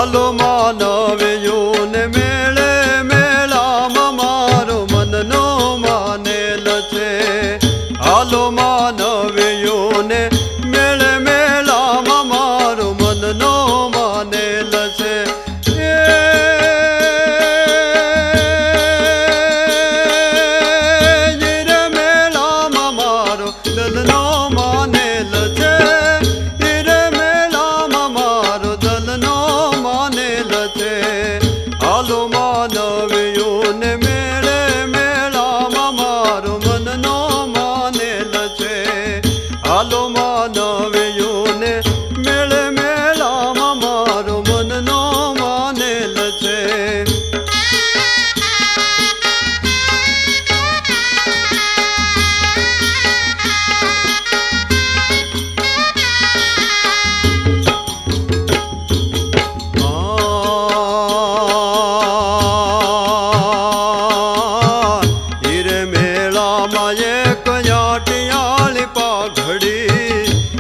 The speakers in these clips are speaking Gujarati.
હાલો માનવ્યું ને મેળે મેળામાં મારો મનનો માનેલ છે. હાલો માનવ્યું ને મેળે મેળામાં મારો મનનો માનેલ છે. મેળામાં મારો દલનો માનેલ છે. હાલો માનવ્યું ને મેળે મેળામાં મારો મનનો માનેલ છે. હાલો માનવ્યું ને મેળે મેળામાં મારો મનનો માનેલ છે. એક યાટિયાળી પાઘડી,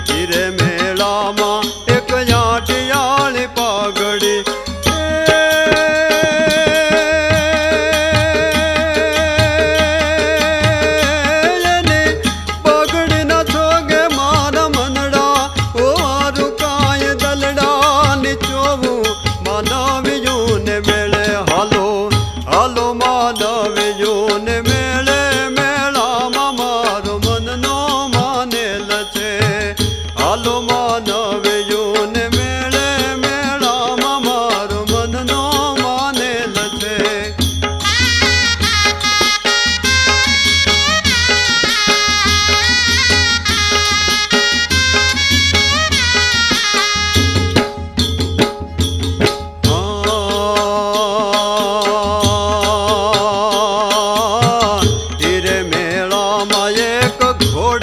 હીરે મેળામાં એક યાટિયાળી પાઘડી. પાઘડી ના છોગે મારા મનડા, ઓ મારું કાય દલડા નીચોવું માનવ્યું ને મેળે. હાલો હાલો માનવ્યું ને મેળે મારો મનનો માનેલ છે. હાલો માનવ્યું ને મેળે મેળામાં મારો મનનો માનેલ છે. હીરે મેળામાં એક ઘોડ